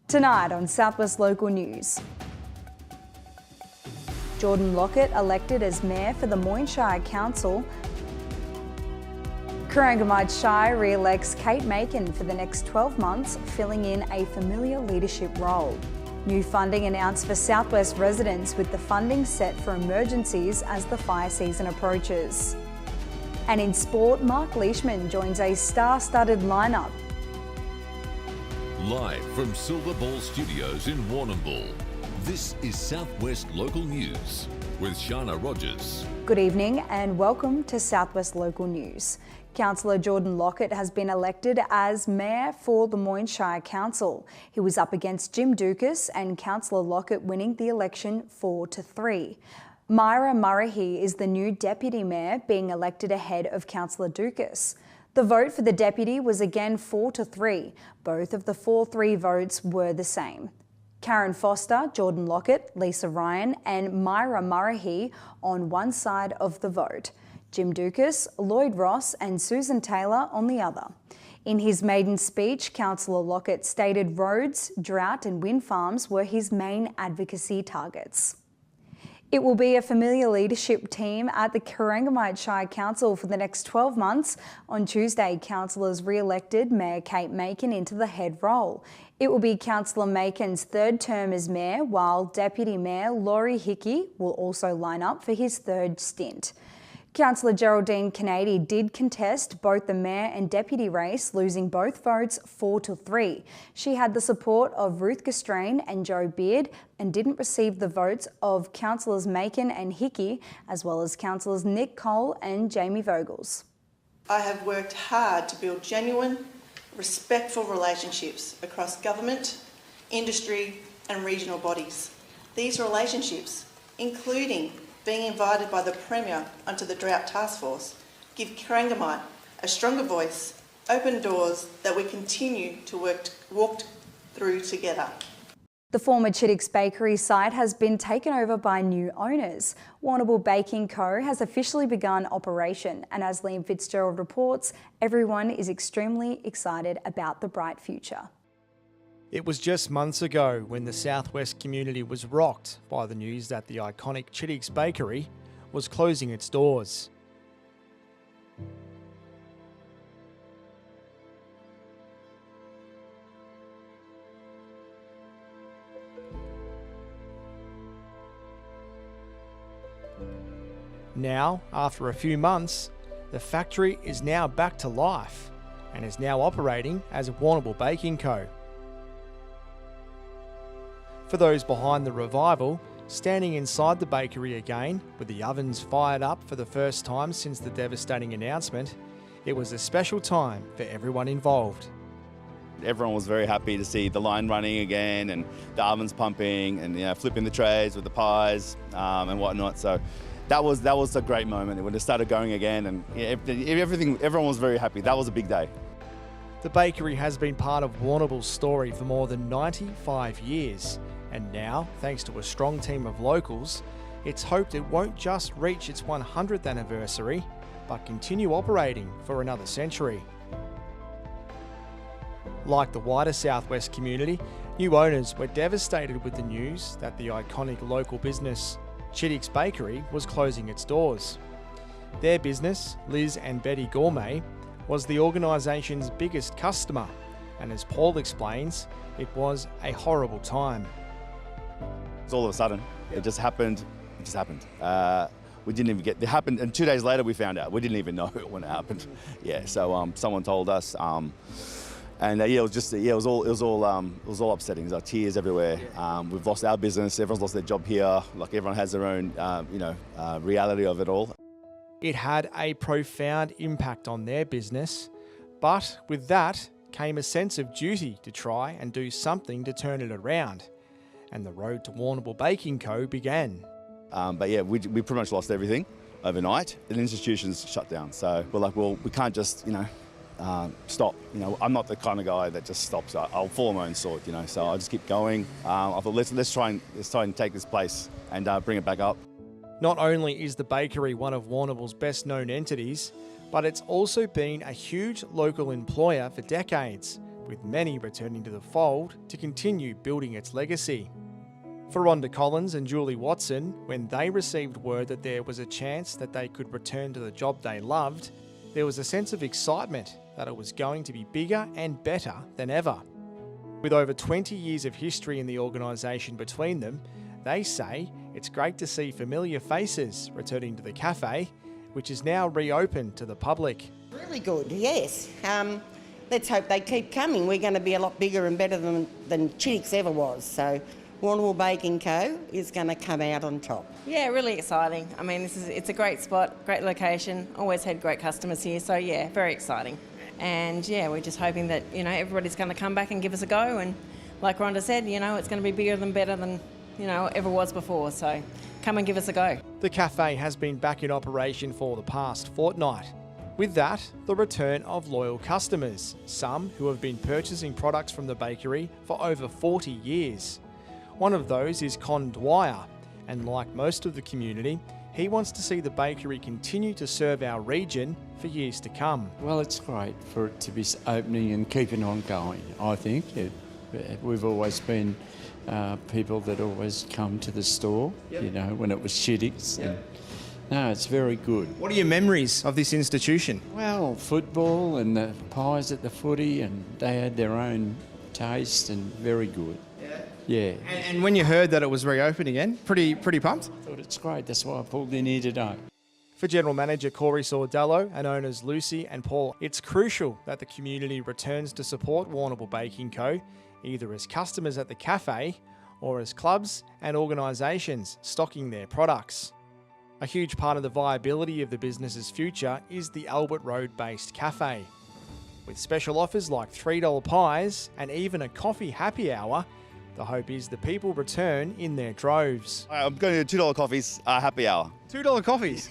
Tonight on Southwest Local News. Jordan Lockett elected as Mayor for the Moyne Shire Council. Corangamite Shire re-elects Kate Macon for the next 12 months, filling in a familiar leadership role. New funding announced for Southwest residents, with the funding set for emergencies as the fire season approaches. And in sport, Mark Leishman joins a star-studded lineup. Live from Silver Ball Studios in Warrnambool, this is Southwest Local News with Sharna Rogers. Good evening and welcome to Southwest Local News. Councillor Jordan Lockett has been elected as Mayor for the Moyne Shire Council. He was up against Jim Dukas, and Councillor Lockett winning the election 4-3. Myra Murrahy is the new Deputy Mayor, being elected ahead of Councillor Dukas. The vote for the Deputy was again 4-3. Both of the 4-3 votes were the same. Karen Foster, Jordan Lockett, Lisa Ryan and Myra Murrahy on one side of the vote. Jim Dukas, Lloyd Ross and Susan Taylor on the other. In his maiden speech, Councillor Lockett stated roads, drought and wind farms were his main advocacy targets. It will be a familiar leadership team at the Corangamite Shire Council for the next 12 months. On Tuesday, councillors re-elected Mayor Kate Macon into the head role. It will be Councillor Macon's third term as Mayor, while Deputy Mayor Laurie Hickey will also line up for his third stint. Councillor Geraldine Kennedy did contest both the Mayor and Deputy race, losing both votes 4-3. She had the support of Ruth Gastrain and Joe Beard and didn't receive the votes of Councillors Macon and Hickey, as well as Councillors Nick Cole and Jamie Vogels. I have worked hard to build genuine, respectful relationships across government, industry and regional bodies. These relationships, including being invited by the Premier onto the Drought Task Force, give Corangamite a stronger voice, open doors that we continue to walk through together. The former Chittix Bakery site has been taken over by new owners. Warrnambool Baking Co has officially begun operation, and as Liam Fitzgerald reports, everyone is extremely excited about the bright future. It was just months ago when the Southwest community was rocked by the news that the iconic Chittix Bakery was closing its doors. Now, after a few months, the factory is now back to life and is now operating as Warrnambool Baking Co. For those behind the revival, standing inside the bakery again, with the ovens fired up for the first time since the devastating announcement, it was a special time for everyone involved. Everyone was very happy to see the line running again and the ovens pumping and flipping the trays with the pies and whatnot. So that was a great moment when it started going again, and everyone was very happy. That was a big day. The bakery has been part of Warrnambool's story for more than 95 years. And now, thanks to a strong team of locals, it's hoped it won't just reach its 100th anniversary, but continue operating for another century. Like the wider Southwest community, new owners were devastated with the news that the iconic local business, Chittix Bakery, was closing its doors. Their business, Liz and Betty Gourmet, was the organisation's biggest customer, and as Paul explains, it was a horrible time. All of a sudden, it just happened. We didn't even it happened, and 2 days later we found out. We didn't even know when it happened. Yeah, so someone told us, it was all upsetting. There was tears everywhere. We've lost our business. Everyone's lost their job here. Like, everyone has their own, reality of it all. It had a profound impact on their business, but with that came a sense of duty to try and do something to turn it around. And the road to Warrnambool Baking Co began. We pretty much lost everything overnight. The institutions shut down. So we're like, well, we can't just, stop. I'm not the kind of guy that just stops. I'll follow my own sword, So I'll just keep going. I thought, let's try and take this place and bring it back up. Not only is the bakery one of Warrnambool's best known entities, but it's also been a huge local employer for decades, with many returning to the fold to continue building its legacy. For Rhonda Collins and Julie Watson, when they received word that there was a chance that they could return to the job they loved, there was a sense of excitement that it was going to be bigger and better than ever. With over 20 years of history in the organisation between them, they say it's great to see familiar faces returning to the cafe, which is now reopened to the public. Really good, yes. Let's hope they keep coming. We're going to be a lot bigger and better than Chittick's ever was. So Warrnambool Baking Co is going to come out on top. Yeah, really exciting. I mean, it's a great spot, great location, always had great customers here, so yeah, very exciting. And yeah, we're just hoping that, everybody's going to come back and give us a go, and like Rhonda said, it's going to be bigger than better than, ever was before, so come and give us a go. The cafe has been back in operation for the past fortnight. With that, the return of loyal customers, some who have been purchasing products from the bakery for over 40 years. One of those is Con Dwyer, and like most of the community, he wants to see the bakery continue to serve our region for years to come. Well, it's great for it to be opening and keeping on going, I think. We've always been people that always come to the store, when it was Chittick's. Yep. No, it's very good. What are your memories of this institution? Well, football and the pies at the footy, and they had their own taste and very good. Yeah. And when you heard that it was reopened again, pretty pumped? I thought it's great. That's why I pulled in here today. For General Manager Corey Sordello and owners Lucy and Paul, it's crucial that the community returns to support Warrnambool Baking Co, either as customers at the cafe or as clubs and organisations stocking their products. A huge part of the viability of the business's future is the Albert Road-based cafe. With special offers like $3 pies and even a coffee happy hour, the hope is the people return in their droves. I'm going to do $2 coffees, happy hour. $2 coffees?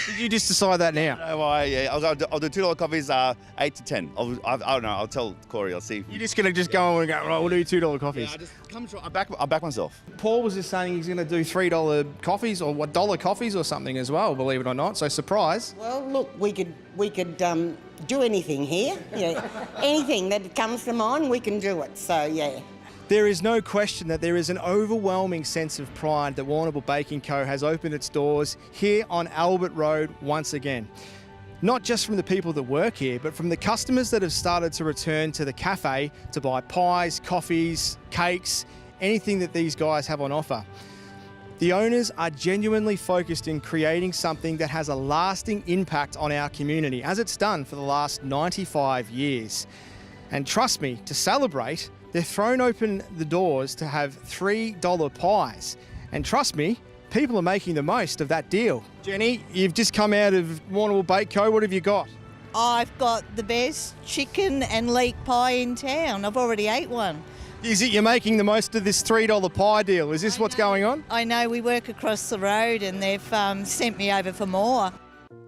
Did you just decide that now? I'll do $2 coffees, 8 to 10. I don't know. I'll tell Corey. I'll see. You're just going to go and go, right, we'll do $2 coffees. Yeah, I back myself. Paul was just saying he's going to do $3 coffees or $1 coffees or something as well, believe it or not. So surprise. Well, look, we could do anything here. Yeah. Anything that comes to mind, we can do it. So yeah. There is no question that there is an overwhelming sense of pride that Warrnambool Baking Co has opened its doors here on Albert Road once again. Not just from the people that work here, but from the customers that have started to return to the cafe to buy pies, coffees, cakes, anything that these guys have on offer. The owners are genuinely focused in creating something that has a lasting impact on our community, as it's done for the last 95 years. And trust me, to celebrate, they've thrown open the doors to have $3 pies. And trust me, people are making the most of that deal. Jenny, you've just come out of Warrnambool Bake Co. What have you got? I've got the best chicken and leek pie in town. I've already ate one. Is it you're making the most of this $3 pie deal? Is this what's going on? I know, we work across the road and they've sent me over for more.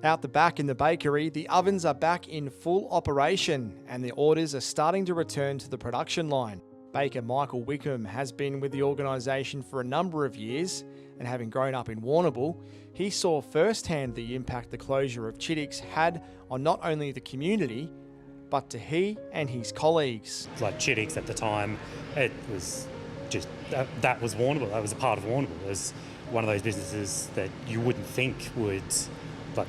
Out the back in the bakery, the ovens are back in full operation and the orders are starting to return to the production line. Baker Michael Wickham has been with the organisation for a number of years, and having grown up in Warrnambool, he saw firsthand the impact the closure of Chittick's had on not only the community, but to he and his colleagues. Like Chittick's at the time, it was just, that was Warrnambool, that was a part of Warrnambool. It was one of those businesses that you wouldn't think would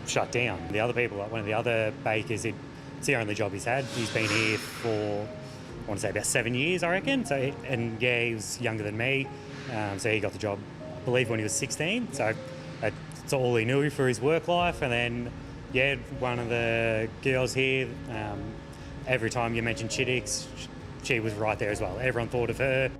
shut down. The other people, like one of the other bakers, it's the only job he's had. He's been here for, I want to say about 7 years, I reckon. So, and yeah, he was younger than me. So he got the job, I believe, when he was 16. So that's all he knew for his work life. And then, yeah, one of the girls here, every time you mentioned Chittick's, she was right there as well. Everyone thought of her.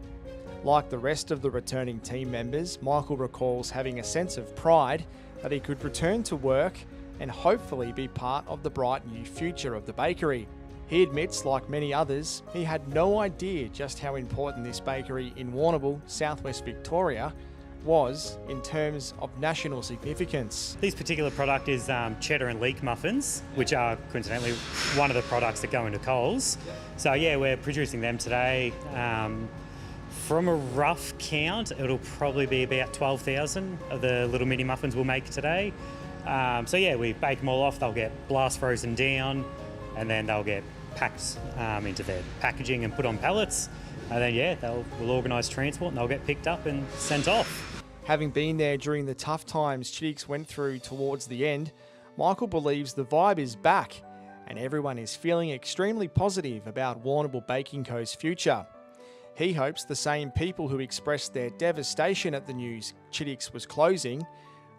Like the rest of the returning team members, Michael recalls having a sense of pride that he could return to work and hopefully be part of the bright new future of the bakery. He admits, like many others, he had no idea just how important this bakery in Warrnambool, southwest Victoria, was in terms of national significance. This particular product is cheddar and leek muffins, which are coincidentally one of the products that go into Coles. So yeah, we're producing them today. From a rough count, it'll probably be about 12,000 of the little mini muffins we'll make today. So yeah, we bake them all off. They'll get blast frozen down, and then they'll get packed into their packaging and put on pallets. And then, we'll organise transport and they'll get picked up and sent off. Having been there during the tough times Chittick's went through towards the end, Michael believes the vibe is back and everyone is feeling extremely positive about Warrnambool Baking Co.'s future. He hopes the same people who expressed their devastation at the news Chittick's was closing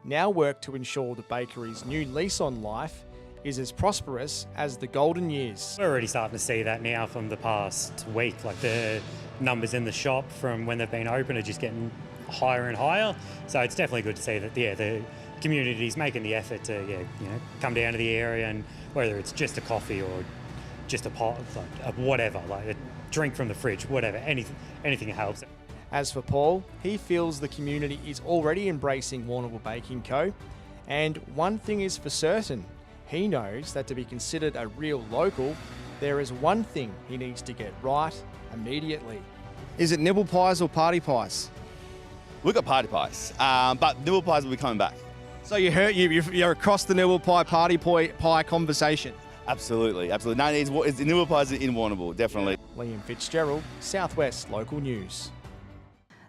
now work to ensure the bakery's new lease on life is as prosperous as the golden years. We're already starting to see that now from the past week. Like the numbers in the shop from when they've been open are just getting higher and higher. So it's definitely good to see that, the community's making the effort to, come down to the area, and whether it's just a coffee or just a pot, like whatever, like a drink from the fridge, whatever, anything helps. As for Paul, he feels the community is already embracing Warrnambool Baking Co. And one thing is for certain, he knows that to be considered a real local, there is one thing he needs to get right immediately. Is it nibble pies or party pies? We've got party pies, but nibble pies will be coming back. So you're across the nibble pie party pie conversation? Absolutely. No, it's nibble pies in Warrnambool, definitely. Liam Fitzgerald, Southwest Local News.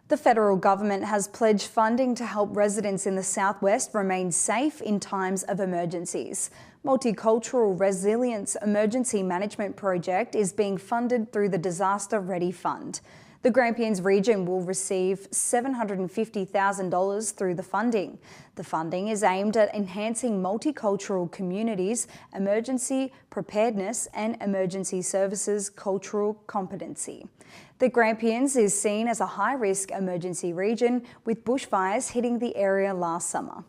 The federal government has pledged funding to help residents in the southwest remain safe in times of emergencies. Multicultural Resilience Emergency Management Project is being funded through the Disaster Ready Fund. The Grampians region will receive $750,000 through the funding. The funding is aimed at enhancing multicultural communities' emergency preparedness and emergency services cultural competency. The Grampians is seen as a high-risk emergency region, with bushfires hitting the area last summer.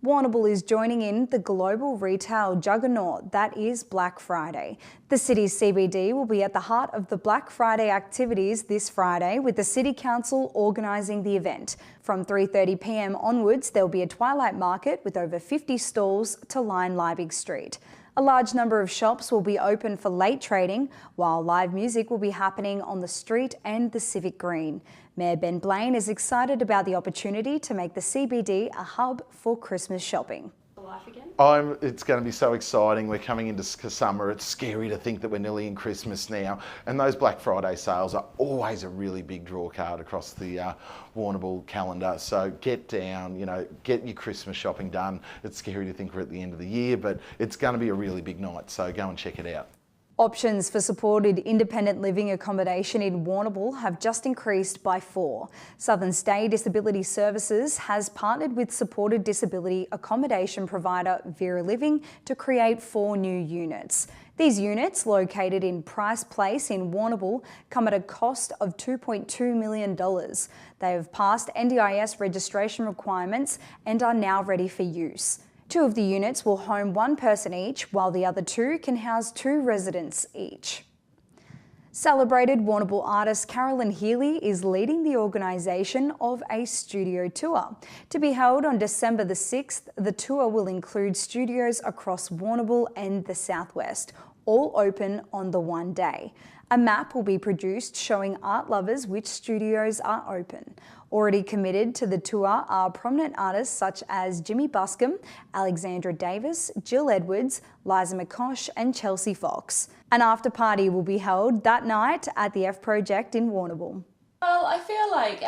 Warrnambool is joining in the global retail juggernaut that is Black Friday. The city's CBD will be at the heart of the Black Friday activities this Friday, with the City Council organising the event. From 3:30 p.m. onwards, there'll be a twilight market with over 50 stalls to line Liebig Street. A large number of shops will be open for late trading, while live music will be happening on the street and the Civic Green. Mayor Ben Blaine is excited about the opportunity to make the CBD a hub for Christmas shopping. It's going to be so exciting. We're coming into summer. It's scary to think that we're nearly in Christmas now. And those Black Friday sales are always a really big draw card across the Warrnambool calendar. So get down, get your Christmas shopping done. It's scary to think we're at the end of the year, but it's going to be a really big night. So go and check it out. Options for supported independent living accommodation in Warrnambool have just increased by 4. Southern Stay Disability Services has partnered with supported disability accommodation provider Vera Living to create 4 new units. These units, located in Price Place in Warrnambool, come at a cost of $2.2 million. They have passed NDIS registration requirements and are now ready for use. 2 of the units will home 1 person each, while the other 2 can house 2 residents each. Celebrated Warrnambool artist Carolyn Healy is leading the organisation of a studio tour. To be held on December the 6th, the tour will include studios across Warrnambool and the southwest, all open on the one day. A map will be produced showing art lovers which studios are open. Already committed to the tour are prominent artists such as Jimmy Buscombe, Alexandra Davis, Jill Edwards, Liza McCosh and Chelsea Fox. An after party will be held that night at the F Project in Warrnambool. Well, I feel like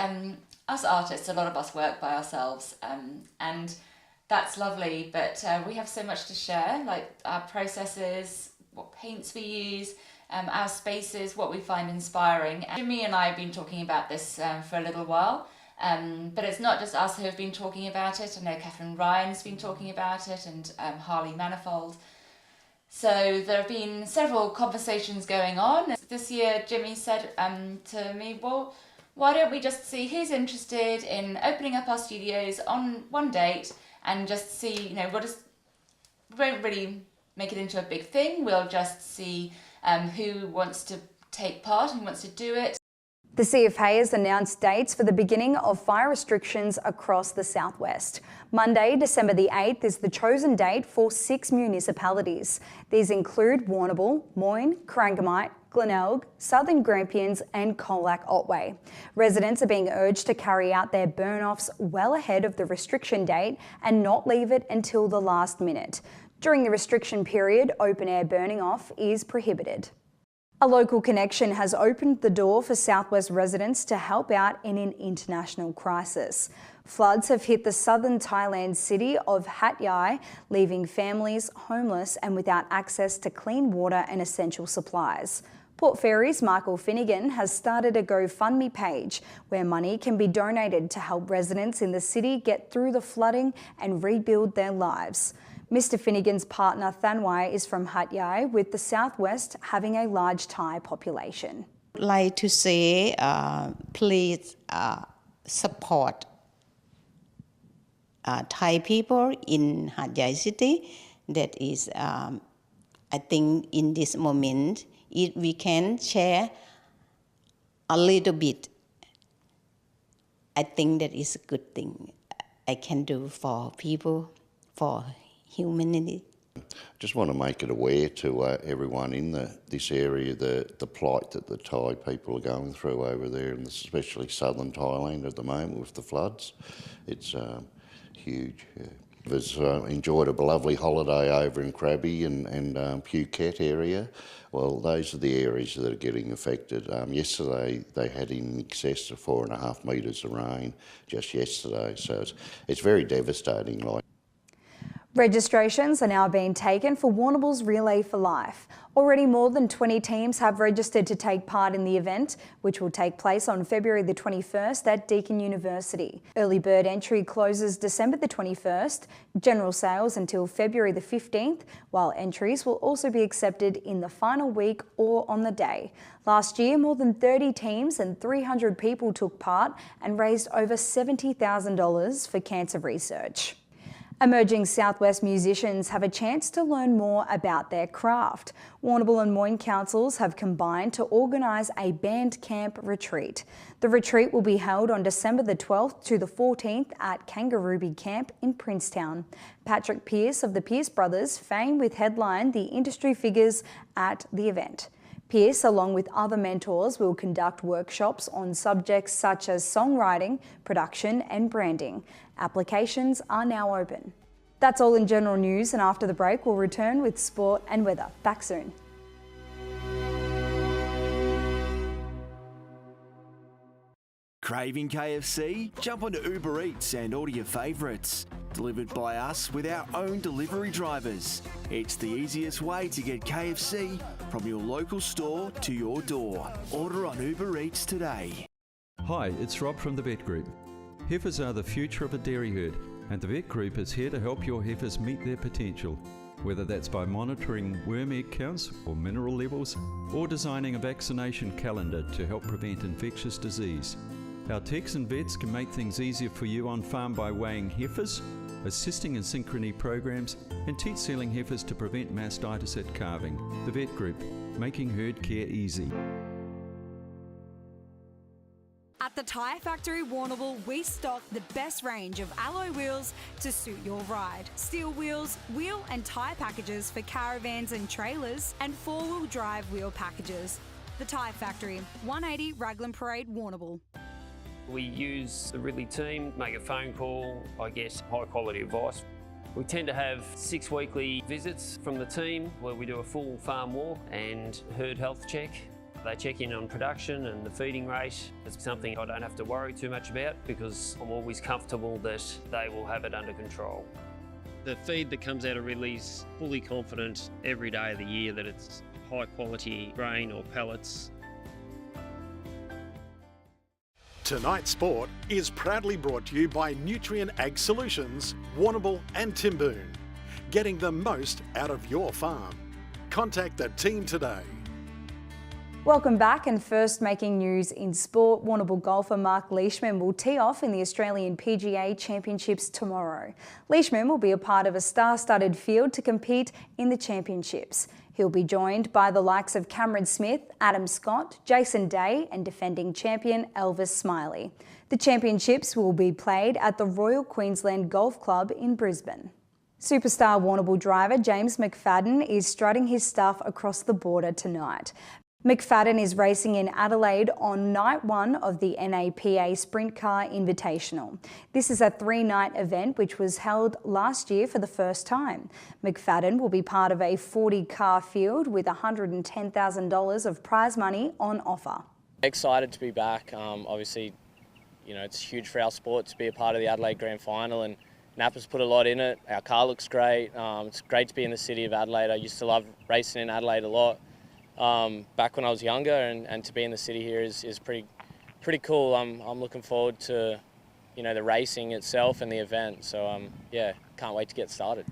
us artists, a lot of us work by ourselves, and that's lovely, but we have so much to share, like our processes, what paints we use, our spaces, what we find inspiring. Jimmy and I have been talking about this for a little while, but it's not just us who have been talking about it. I know Catherine Ryan's been talking about it, and Harley Manifold. So there have been several conversations going on. This year Jimmy said to me, well, why don't we just see who's interested in opening up our studios on one date and just see, we won't really make it into a big thing. We'll just see who wants to take part and wants to do it. The CFA has announced dates for the beginning of fire restrictions across the southwest. Monday, December the 8th is the chosen date for 6 municipalities. These include Warrnambool, Moyne, Corangamite, Glenelg, Southern Grampians and Colac-Otway. Residents are being urged to carry out their burn-offs well ahead of the restriction date and not leave it until the last minute. During the restriction period, open-air burning off is prohibited. A local connection has opened the door for Southwest residents to help out in an international crisis. Floods have hit the southern Thailand city of Hat Yai, leaving families homeless and without access to clean water and essential supplies. Port Fairy's Michael Finnegan has started a GoFundMe page where money can be donated to help residents in the city get through the flooding and rebuild their lives. Mr Finnegan's partner Thanwai is from Hat Yai, with the southwest having a large Thai population. I'd like to say please support Thai people in Hat Yai city. That is, I think in this moment, if we can share a little bit, I think that is a good thing I can do for people, for humanity. Just want to make it aware to everyone in this area the plight that the Thai people are going through over there, and especially southern Thailand at the moment with the floods. It's huge. Yeah. I've enjoyed a lovely holiday over in Krabi and Phuket area. Well, those are the areas that are getting affected. Yesterday they had in excess of 4.5 metres of rain just yesterday, so it's very devastating. Registrations are now being taken for Warrnambool's Relay for Life. Already more than 20 teams have registered to take part in the event, which will take place on February the 21st at Deakin University. Early bird entry closes December the 21st, general sales until February the 15th, while entries will also be accepted in the final week or on the day. Last year, more than 30 teams and 300 people took part and raised over $70,000 for cancer research. Emerging Southwest musicians have a chance to learn more about their craft. Warrnambool and Moyne councils have combined to organise a band camp retreat. The retreat will be held on December the 12th to the 14th at Kangarooby Camp in Princetown. Patrick Pearce of the Pearce Brothers fame with headline the industry figures at the event. Pearce, along with other mentors, will conduct workshops on subjects such as songwriting, production and branding. Applications are now open. That's all in general news, and after the break we'll return with sport and weather. Back soon. Craving KFC? Jump onto Uber Eats and order your favourites. Delivered by us with our own delivery drivers. It's the easiest way to get KFC from your local store to your door. Order on Uber Eats today. Hi, it's Rob from the Vet Group. Heifers are the future of a dairy herd, and the Vet Group is here to help your heifers meet their potential. Whether that's by monitoring worm egg counts or mineral levels, or designing a vaccination calendar to help prevent infectious disease. Our techs and vets can make things easier for you on farm by weighing heifers, assisting in synchrony programs, and teat sealing heifers to prevent mastitis at calving. The Vet Group, making herd care easy. At the Tyre Factory Warrnambool, we stock the best range of alloy wheels to suit your ride. Steel wheels, wheel and tyre packages for caravans and trailers, and four-wheel drive wheel packages. The Tyre Factory, 180 Raglan Parade, Warrnambool. We use the Ridley team, make a phone call, I get high quality advice. We tend to have 6 weekly visits from the team where we do a full farm walk and herd health check. They check in on production and the feeding rate. It's something I don't have to worry too much about because I'm always comfortable that they will have it under control. The feed that comes out of Ridley's fully confident every day of the year that it's high quality grain or pellets. Tonight's Sport is proudly brought to you by Nutrient Ag Solutions, Warrnambool and Timboon. Getting the most out of your farm. Contact the team today. Welcome back, and first making news in sport, Warrnambool golfer Mark Leishman will tee off in the Australian PGA Championships tomorrow. Leishman will be a part of a star-studded field to compete in the championships. He'll be joined by the likes of Cameron Smith, Adam Scott, Jason Day and defending champion Elvis Smiley. The championships will be played at the Royal Queensland Golf Club in Brisbane. Superstar Warrnambool driver James McFadden is strutting his stuff across the border tonight. McFadden is racing in Adelaide on night one of the NAPA Sprint Car Invitational. This is a 3-night event which was held last year for the first time. McFadden will be part of a 40-car field with $110,000 of prize money on offer. Excited to be back. Obviously, you know, it's huge for our sport to be a part of the Adelaide Grand Final, and Napa's put a lot in it. Our car looks great. It's great to be in the city of Adelaide. I used to love racing in Adelaide a lot. Back when I was younger, and to be in the city here is pretty cool. I'm looking forward to, you know, the racing itself and the event. So yeah, can't wait to get started.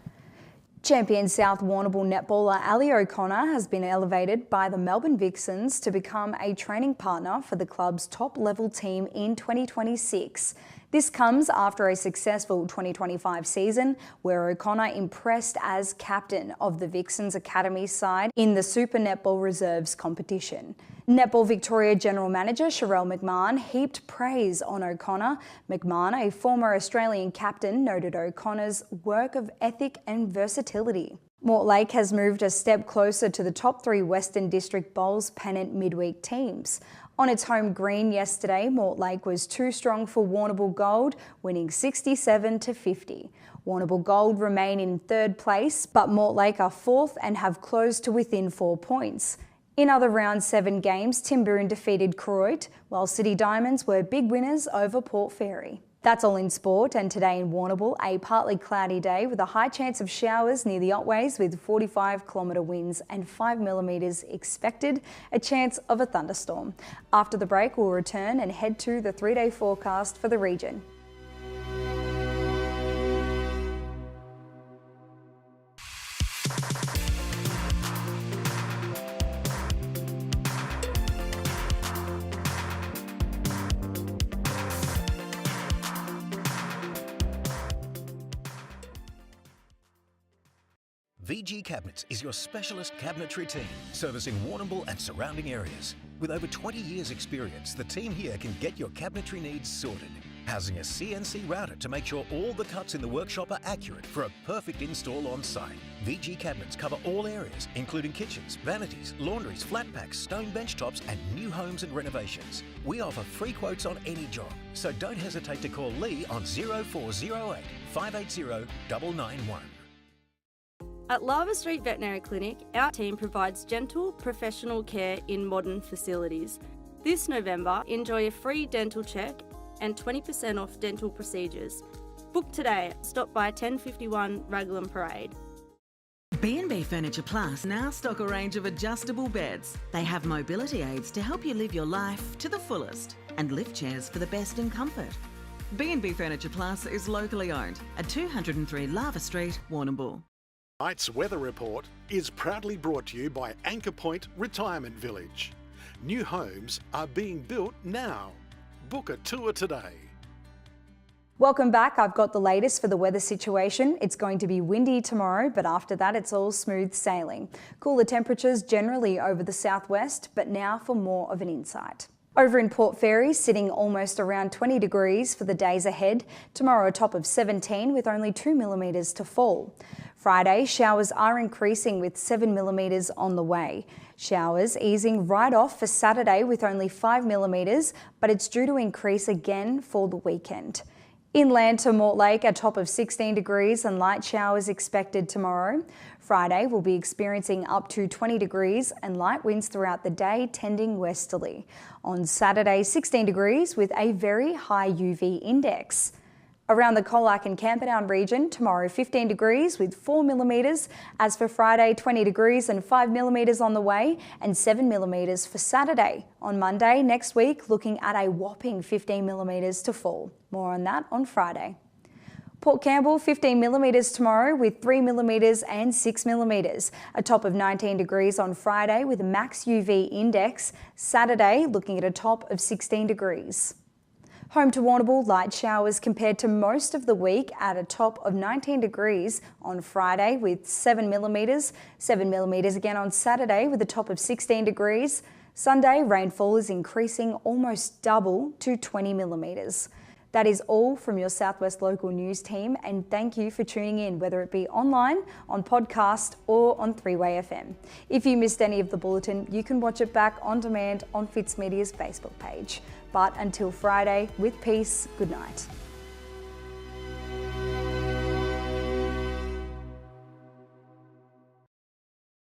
Champion South Warrnambool netballer Ali O'Connor has been elevated by the Melbourne Vixens to become a training partner for the club's top-level team in 2026. This comes after a successful 2025 season where O'Connor impressed as captain of the Vixens Academy side in the Super Netball Reserves competition. Netball Victoria General Manager Sharelle McMahon heaped praise on O'Connor. McMahon, a former Australian captain, noted O'Connor's work of ethic and versatility. Mortlake has moved a step closer to the top 3 Western District Bowls pennant midweek teams. On its home green yesterday, Mortlake was too strong for Warrnambool Gold, winning 67-50. Warrnambool Gold remain in 3rd place, but Mortlake are 4th and have closed to within 4 points. In other round 7 games, Timboon defeated Croydon, while City Diamonds were big winners over Port Fairy. That's all in sport, and today in Warrnambool, a partly cloudy day with a high chance of showers near the Otways with 45-kilometre winds and 5mm expected, a chance of a thunderstorm. After the break, we'll return and head to the 3-day forecast for the region. VG Cabinets is your specialist cabinetry team, servicing Warrnambool and surrounding areas. With over 20 years' experience, the team here can get your cabinetry needs sorted. Housing a CNC router to make sure all the cuts in the workshop are accurate for a perfect install on site. VG Cabinets cover all areas, including kitchens, vanities, laundries, flat packs, stone bench tops, and new homes and renovations. We offer free quotes on any job, so don't hesitate to call Lee on 0408 580 991. At Lava Street Veterinary Clinic, our team provides gentle, professional care in modern facilities. This November, enjoy a free dental check and 20% off dental procedures. Book today. Stop by 1051 Raglan Parade. B&B Furniture Plus now stock a range of adjustable beds. They have mobility aids to help you live your life to the fullest and lift chairs for the best in comfort. B&B Furniture Plus is locally owned at 203 Lava Street, Warrnambool. Tonight's weather report is proudly brought to you by Anchor Point Retirement Village. New homes are being built now. Book a tour today. Welcome back. I've got the latest for the weather situation. It's going to be windy tomorrow, but after that it's all smooth sailing. Cooler temperatures generally over the southwest, but now for more of an insight. Over in Port Fairy, sitting almost around 20 degrees for the days ahead. Tomorrow a top of 17 with only 2mm to fall. Friday, showers are increasing with 7mm on the way. Showers easing right off for Saturday with only 5mm, but it's due to increase again for the weekend. Inland to Mortlake, a top of 16 degrees and light showers expected tomorrow. Friday, we'll be experiencing up to 20 degrees and light winds throughout the day, tending westerly. On Saturday, 16 degrees with a very high UV index. Around the Colac and Camperdown region, tomorrow 15 degrees with 4mm. As for Friday, 20 degrees and 5mm on the way and 7mm for Saturday. On Monday next week, looking at a whopping 15mm to fall. More on that on Friday. Port Campbell, 15mm tomorrow with 3mm and 6mm. A top of 19 degrees on Friday with a max UV index. Saturday, looking at a top of 16 degrees. Home to Warrnambool, light showers compared to most of the week at a top of 19 degrees on Friday with 7mm. 7mm again on Saturday with a top of 16 degrees. Sunday, rainfall is increasing almost double to 20mm. That is all from your Southwest Local News team, and thank you for tuning in, whether it be online, on podcast or on 3-Way FM. If you missed any of the bulletin, you can watch it back on demand on Fitzmedias' Facebook page. But until Friday, with peace, good night.